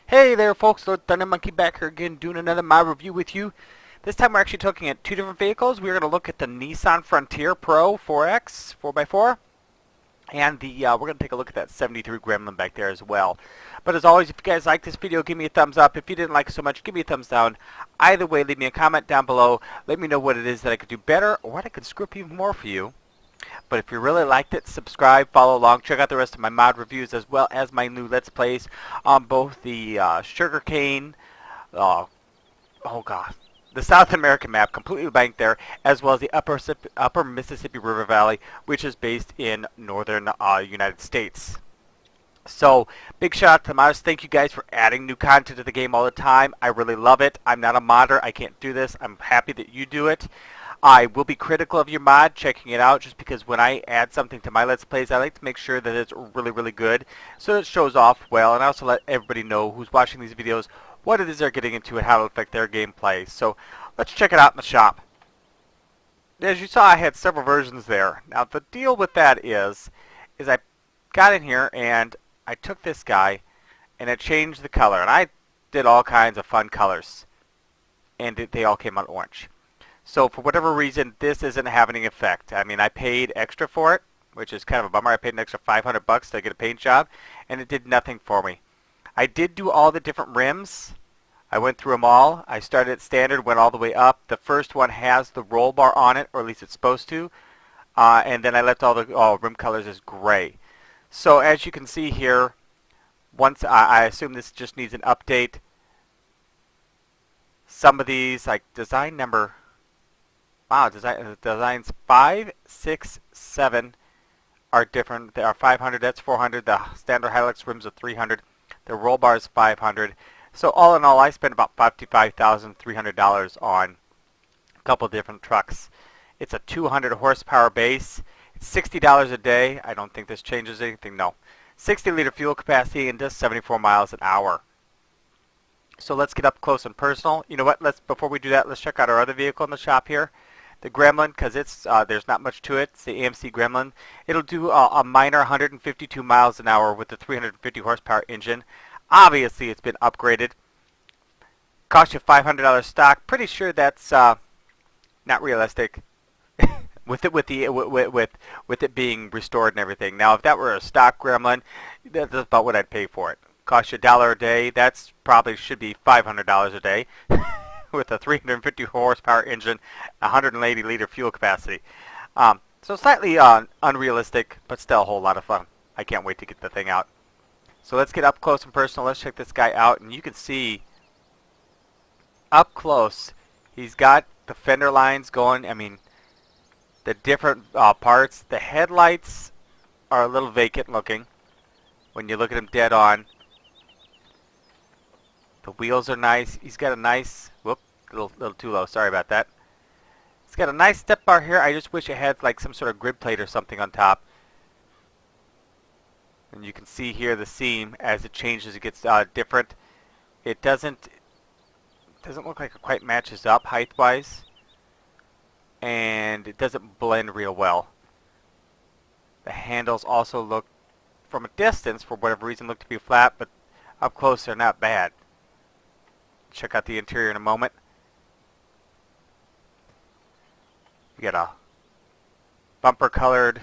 Hey there folks, Lord Thunder Monkey back here again doing another My Review with you. This time we're actually looking at two different vehicles. We're going to look at the Nissan Frontier Pro 4X 4x4 and we're going to take a look at that 73 Gremlin back there as well. But as always, if you guys like this video, give me a thumbs up. If you didn't like it so much, give me a thumbs down. Either way, leave me a comment down below. Let me know what it is that I could do better or what I could screw up even more for you. But if you really liked it, subscribe, follow along, check out the rest of my mod reviews as well as my new Let's Plays on both the sugarcane, oh god, the South American map, completely blank there, as well as the upper Mississippi River Valley, which is based in northern United States. So, big shout out to the modders. Thank you guys for adding new content to the game all the time. I really love it. I'm not a modder. I can't do this. I'm happy that you do it. I will be critical of your mod, checking it out, just because when I add something to my Let's Plays, I like to make sure that it's really, really good, so it shows off well, and I also let everybody know who's watching these videos what it is they're getting into and how it'll affect their gameplay. So, let's check it out in the shop. As you saw, I had several versions there. Now, the deal with that is I got in here, and I took this guy, and I changed the color, and I did all kinds of fun colors, and they all came out orange. So for whatever reason, this isn't having an effect. I mean, I paid extra for it, which is kind of a bummer. I paid an extra $500 to get a paint job, and it did nothing for me. I did do all the different rims. I went through them all. I started at standard, went all the way up. The first one has the roll bar on it, or at least it's supposed to. And then I left all the rim colors as gray. So as you can see here, once I assume this just needs an update. Some of these, like design number... Wow, designs 5, 6, 7 are different. There are 500, that's 400. The standard Hilux rims are 300. The roll bar is 500. So all in all, I spent about $55,300 on a couple different trucks. It's a 200 horsepower base. It's $60 a day. I don't think this changes anything. No. 60-liter fuel capacity and does 74 miles an hour. So let's get up close and personal. You know what? Before we do that, let's check out our other vehicle in the shop here. The Gremlin, because it's there's not much to it. It's the AMC Gremlin. It'll do a minor 152 miles an hour with the 350 horsepower engine. Obviously, it's been upgraded. Cost you $500 stock. Pretty sure that's not realistic. with it being restored and everything. Now, if that were a stock Gremlin, that's about what I'd pay for it. Cost you $1 a day. That's probably should be $500 a day. With a 350 horsepower engine, 180 liter fuel capacity. So slightly unrealistic, but still a whole lot of fun. I can't wait to get the thing out. So let's get up close and personal. Let's check this guy out, and you can see up close, he's got the fender lines going. I mean, the different parts. The headlights are a little vacant looking when you look at him dead on. The wheels are nice. He's got a nice, whoop, little too low. Sorry about that. It's got a nice step bar here. I just wish it had like some sort of grid plate or something on top. And you can see here the seam as it changes. It gets different. It doesn't look like it quite matches up height-wise, and it doesn't blend real well. The handles also look, from a distance, for whatever reason, look to be flat, but up close they're not bad. Check out the interior in a moment. We got a bumper colored,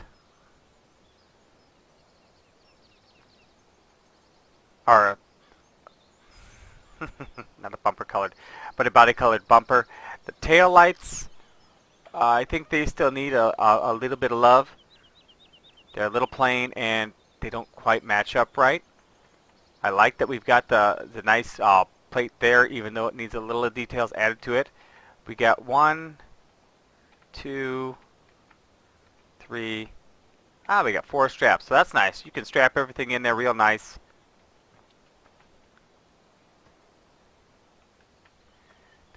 or not a bumper colored, but a body colored bumper. The tail lights, I think they still need a little bit of love. They're a little plain and they don't quite match up right. I like that we've got the nice plate there, even though it needs a little of details added to it. We got 1, 2, 3. We got 4 straps, so that's nice. You can strap everything in there real nice.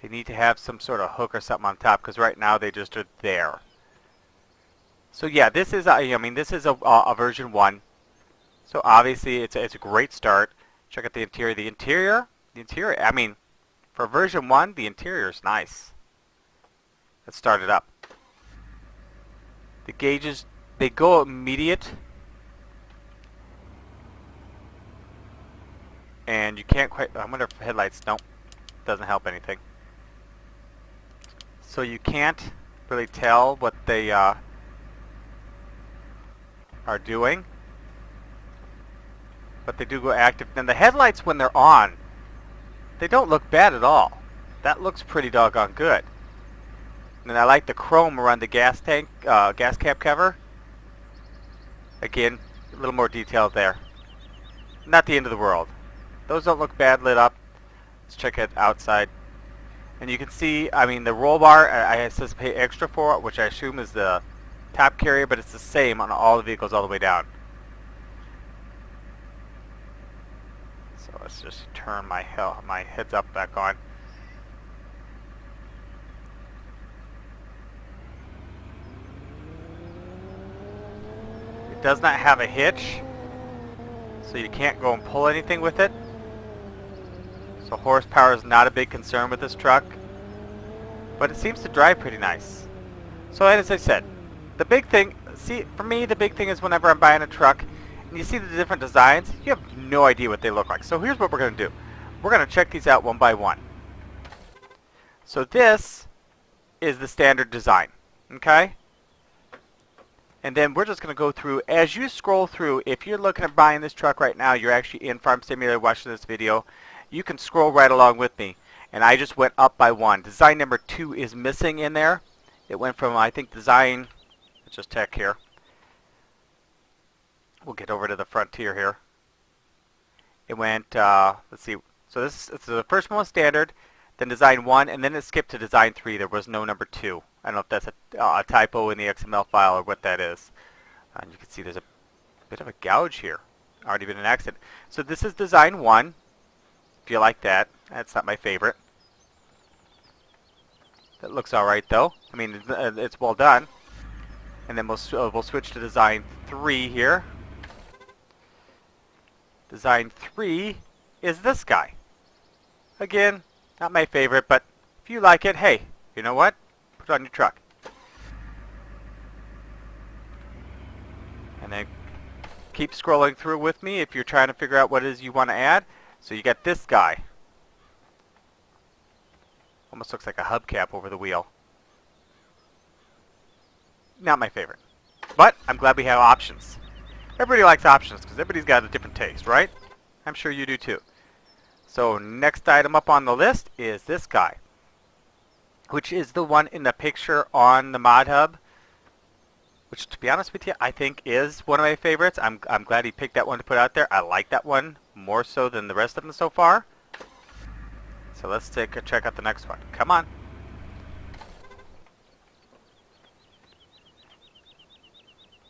They need to have some sort of hook or something on top, because right now they just are there. So yeah, this is this is a version 1. So obviously it's a great start. Check out the interior. The interior, I mean, for version 1, the interior is nice. Let's start it up. The gauges, they go immediate. and you can't quite, I wonder if headlights, nope, doesn't help anything. So you can't really tell what they are doing, but they do go active. And the headlights, when they're on, they don't look bad at all. That looks pretty doggone good. And I like the chrome around the gas tank, gas cap cover. Again, a little more detail there. Not the end of the world. Those don't look bad lit up. Let's check it outside. And you can see, I mean, the roll bar, I says pay extra for it, which I assume is the top carrier, but it's the same on all the vehicles all the way down. So let's just turn my heads up back on. It does not have a hitch, so you can't go and pull anything with it. So horsepower is not a big concern with this truck, but it seems to drive pretty nice. So as I said, the big thing, for me the big thing is whenever I'm buying a truck and you see the different designs, you have no idea what they look like. So here's what we're going to do. We're going to check these out one by one. So this is the standard design, okay? And then we're just going to go through, as you scroll through, if you're looking at buying this truck right now, you're actually in Farm Simulator watching this video, you can scroll right along with me. And I just went up by one. Design number 2 is missing in there. It went from, I think, design, let's just check here. We'll get over to the Frontier here. It went, let's see, so this is the first one was standard, then design 1, and then it skipped to design 3. There was no number 2. I don't know if that's a typo in the XML file or what that is. And you can see there's a bit of a gouge here. Already been an accident. So this is design 1. If you like that. That's not my favorite. That looks alright though. I mean, it's well done. And then we'll switch to design 3 here. Design 3 is this guy. Again, not my favorite, but if you like it, hey, you know what? Put it on your truck. And then keep scrolling through with me if you're trying to figure out what it is you want to add. So you got this guy. Almost looks like a hubcap over the wheel. Not my favorite. But I'm glad we have options. Everybody likes options because everybody's got a different taste, right? I'm sure you do too. So next item up on the list is this guy, which is the one in the picture on the mod hub, which to be honest with you, I think is one of my favorites. I'm glad he picked that one to put out there. I like that one more so than the rest of them so far. So let's take a check out the next one. Come on.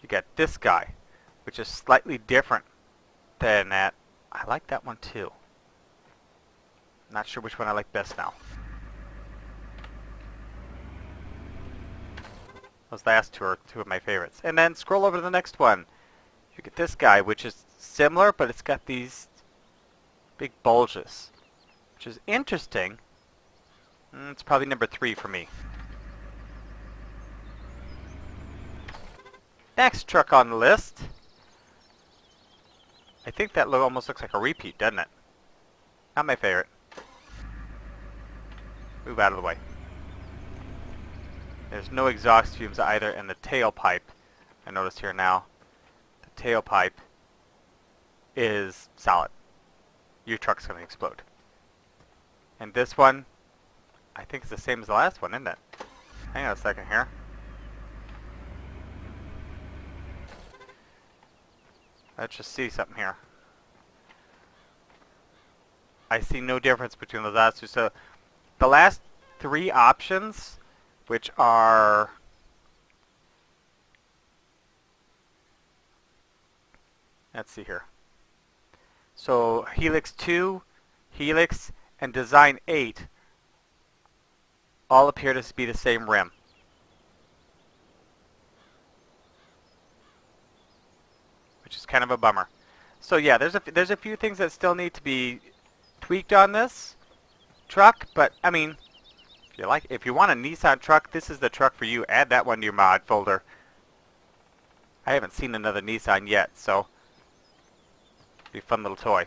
You got this guy, which is slightly different than that. I like that one too. Not sure which one I like best now. Those last two are two of my favorites. And then scroll over to the next one. You get this guy, which is similar, but it's got these big bulges, which is interesting. It's probably number 3 for me. Next truck on the list. I think that almost looks like a repeat, doesn't it? Not my favorite. Move out of the way. There's no exhaust fumes either, and the tailpipe, I notice here now, the tailpipe is solid. Your truck's going to explode. And this one, I think it's the same as the last one, isn't it? Hang on a second here. Let's just see something here. I see no difference between the last two. So the last 3 options, which are let's see here. So Helix 2, Helix, and Design 8 all appear to be the same rim. Which is kind of a bummer. So yeah, there's a few things that still need to be tweaked on this truck, but I mean, if you want a Nissan truck, this is the truck for you. Add that one to your mod folder. I haven't seen another Nissan yet, so it'll be a fun little toy.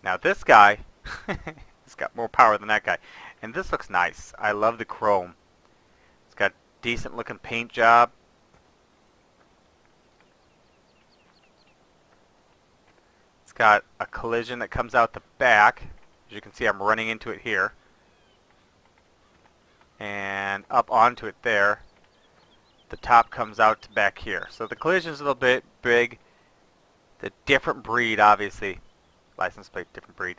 Now this guy, he's got more power than that guy. And this looks nice. I love the chrome. It's got decent looking paint job. It's got a collision that comes out the back. As you can see, I'm running into it here. And up onto it there. The top comes out to back here. So the collision's a little bit big. The different breed, obviously. License plate, different breed.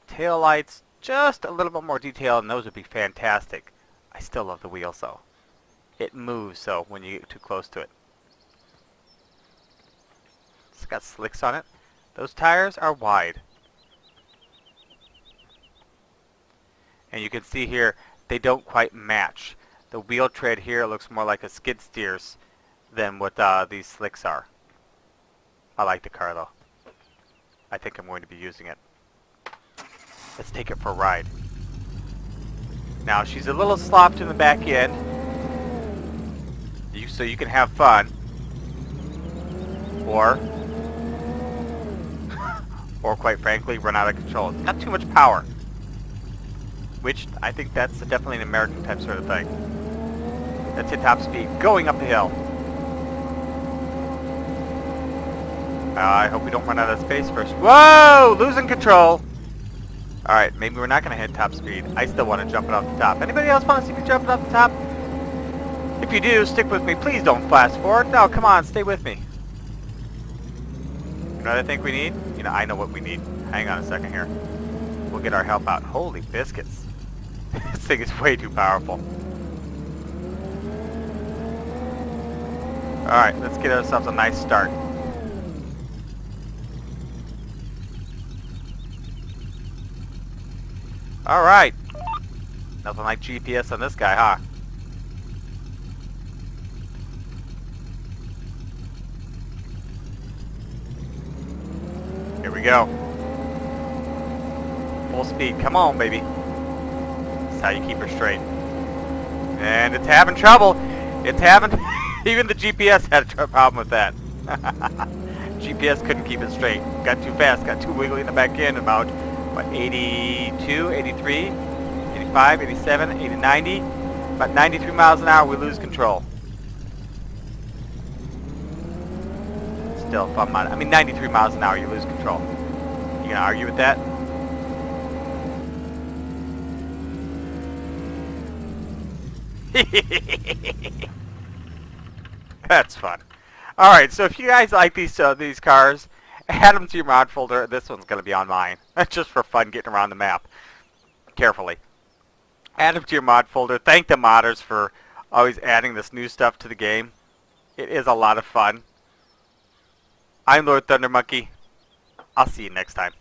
Tail lights, just a little bit more detail, and those would be fantastic. I still love the wheels, though. It moves, so when you get too close to it. It's got slicks on it. Those tires are wide. And you can see here, they don't quite match. The wheel tread here looks more like a skid steer's than what these slicks are. I like the car, though. I think I'm going to be using it. Let's take it for a ride. Now, she's a little slopped in the back end, so you can have fun. Or quite frankly, run out of control. It's got too much power. Which, I think that's definitely an American type sort of thing. Let's hit top speed, going up the hill. I hope we don't run out of space first. Whoa! Losing control! Alright, maybe we're not going to hit top speed. I still want to jump it off the top. Anybody else want to see me jump it off the top? If you do, stick with me. Please don't fast forward. No, come on, stay with me. You know what I think we need? You know, I know what we need. Hang on a second here. We'll get our help out. Holy biscuits. This thing is way too powerful. Alright, let's get ourselves a nice start. Alright. Nothing like GPS on this guy, huh? Here we go. Full speed. Come on, baby. That's how you keep her straight. And it's having trouble. It's having... Even the GPS had a problem with that. GPS couldn't keep it straight. Got too fast. Got too wiggly in the back end. About, what, 82, 83, 85, 87, 80, 90. About 93 miles an hour, we lose control. Still, if I'm on... I mean, 93 miles an hour, you lose control. You gonna argue with that? That's fun. Alright, so if you guys like these cars, add them to your mod folder. This one's going to be on mine. Just for fun getting around the map. Carefully. Add them to your mod folder. Thank the modders for always adding this new stuff to the game. It is a lot of fun. I'm Lord Thunder Monkey. I'll see you next time.